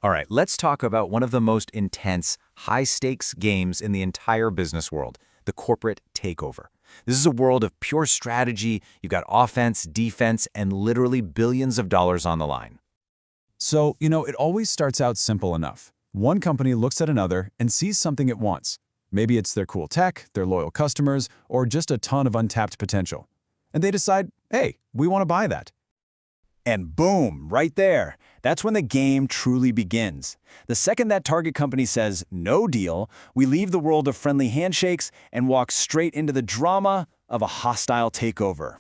All right, let's talk about one of the most intense, high-stakes games in the entire business world, the corporate takeover. This is a world of pure strategy. You've got offense, defense, and literally billions of dollars on the line. So, it always starts out simple enough. One company looks at another and sees something it wants. Maybe it's their cool tech, their loyal customers, or just a ton of untapped potential. And they decide, hey, we want to buy that. And boom, right there. That's when the game truly begins. The second that target company says no deal, we leave the world of friendly handshakes and walk straight into the drama of a hostile takeover.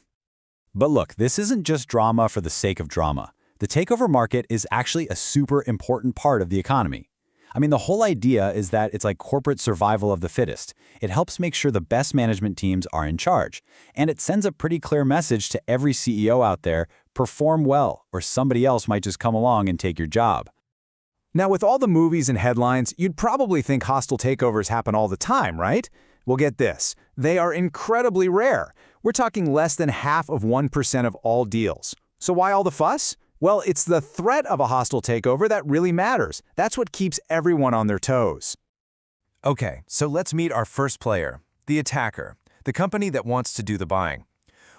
But look, this isn't just drama for the sake of drama. The takeover market is actually a super important part of the economy. I mean, the whole idea is that it's like corporate survival of the fittest. It helps make sure the best management teams are in charge. And it sends a pretty clear message to every CEO out there: perform well, or somebody else might just come along and take your job. Now, with all the movies and headlines, you'd probably think hostile takeovers happen all the time, right? Well, get this. They are incredibly rare. We're talking less than half of 1% of all deals. So why all the fuss? Well, it's the threat of a hostile takeover that really matters. That's what keeps everyone on their toes. Okay, so let's meet our first player, the attacker, the company that wants to do the buying.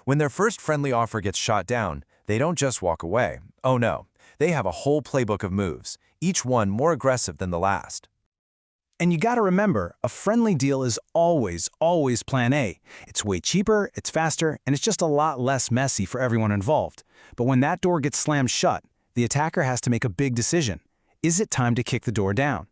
When their first friendly offer gets shot down, they don't just walk away. Oh no, they have a whole playbook of moves, each one more aggressive than the last. And you gotta remember, a friendly deal is always plan A. It's way cheaper, it's faster, and it's just a lot less messy for everyone involved. But when that door gets slammed shut, the attacker has to make a big decision. Is it time to kick the door down?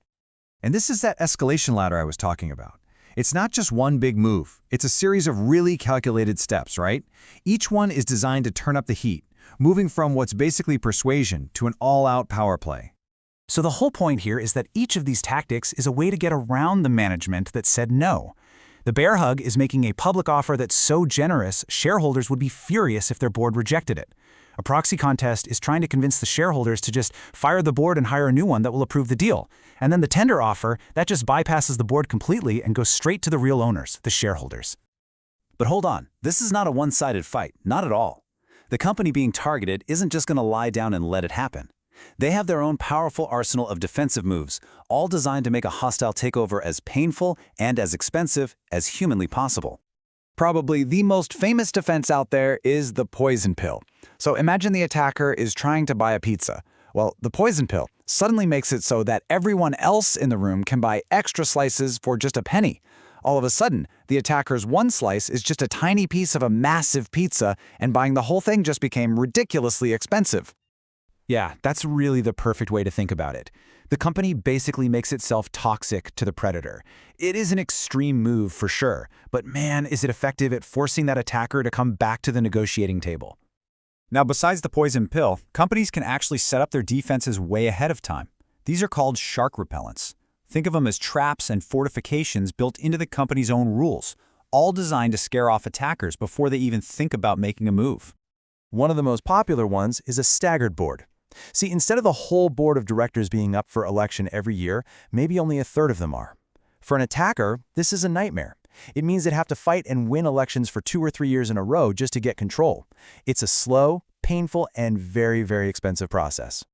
And this is that escalation ladder I was talking about. It's not just one big move. It's a series of really calculated steps, right? Each one is designed to turn up the heat, moving from what's basically persuasion to an all-out power play. So the whole point here is that each of these tactics is a way to get around the management that said no. The bear hug is making a public offer that's so generous, shareholders would be furious if their board rejected it. A proxy contest is trying to convince the shareholders to just fire the board and hire a new one that will approve the deal. And then the tender offer, that just bypasses the board completely and goes straight to the real owners, the shareholders. But hold on, this is not a one-sided fight, not at all. The company being targeted isn't just going to lie down and let it happen. They have their own powerful arsenal of defensive moves, all designed to make a hostile takeover as painful and as expensive as humanly possible. Probably the most famous defense out there is the poison pill. So imagine the attacker is trying to buy a pizza. Well, the poison pill suddenly makes it so that everyone else in the room can buy extra slices for just a penny. All of a sudden, the attacker's one slice is just a tiny piece of a massive pizza, and buying the whole thing just became ridiculously expensive. Yeah, that's really the perfect way to think about it. The company basically makes itself toxic to the predator. It is an extreme move for sure, but man, is it effective at forcing that attacker to come back to the negotiating table. Now, besides the poison pill, companies can actually set up their defenses way ahead of time. These are called shark repellents. Think of them as traps and fortifications built into the company's own rules, all designed to scare off attackers before they even think about making a move. One of the most popular ones is a staggered board. See, instead of the whole board of directors being up for election every year, maybe only a third of them are. For an attacker, this is a nightmare. It means they'd have to fight and win elections for 2 or 3 years in a row just to get control. It's a slow, painful, and very, very expensive process.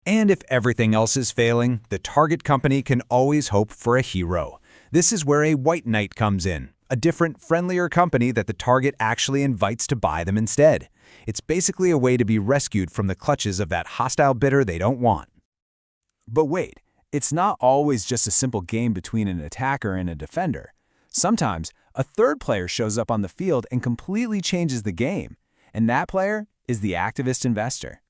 And if everything else is failing, the target company can always hope for a hero. This is where a white knight comes in, a different, friendlier company that the target actually invites to buy them instead. It's basically a way to be rescued from the clutches of that hostile bidder they don't want. But wait, it's not always just a simple game between an attacker and a defender. Sometimes, a third player shows up on the field and completely changes the game, and that player is the activist investor.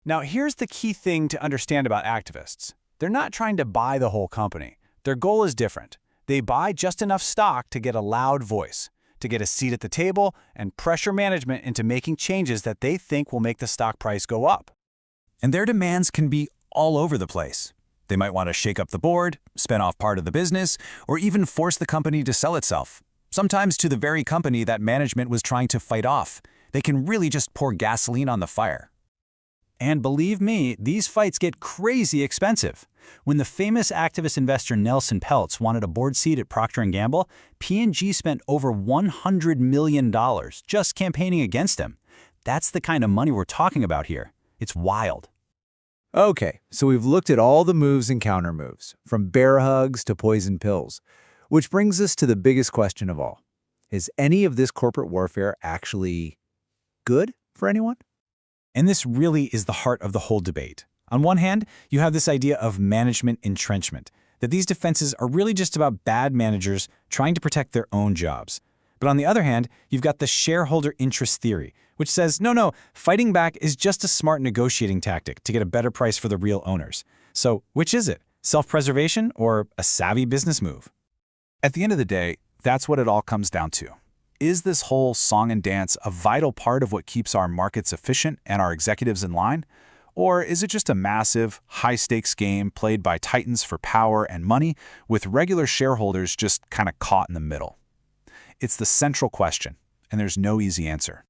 Now, here's the key thing to understand about activists. They're not trying to buy the whole company. Their goal is different. They buy just enough stock to get a loud voice, to get a seat at the table, and pressure management into making changes that they think will make the stock price go up. And their demands can be all over the place. They might want to shake up the board, spin off part of the business, or even force the company to sell itself, sometimes to the very company that management was trying to fight off. They can really just pour gasoline on the fire. And believe me, these fights get crazy expensive. When the famous activist investor Nelson Peltz wanted a board seat at Procter & Gamble, P&G spent over $100 million just campaigning against him. That's the kind of money we're talking about here. It's wild. Okay, so we've looked at all the moves and countermoves, from bear hugs to poison pills, which brings us to the biggest question of all. Is any of this corporate warfare actually good for anyone? And this really is the heart of the whole debate. On one hand, you have this idea of management entrenchment, that these defenses are really just about bad managers trying to protect their own jobs. But on the other hand, you've got the shareholder interest theory, which says, no, fighting back is just a smart negotiating tactic to get a better price for the real owners. So which is it? Self-preservation or a savvy business move? At the end of the day, that's what it all comes down to. Is this whole song and dance a vital part of what keeps our markets efficient and our executives in line? Or is it just a massive, high-stakes game played by titans for power and money, with regular shareholders just kind of caught in the middle? It's the central question, and there's no easy answer.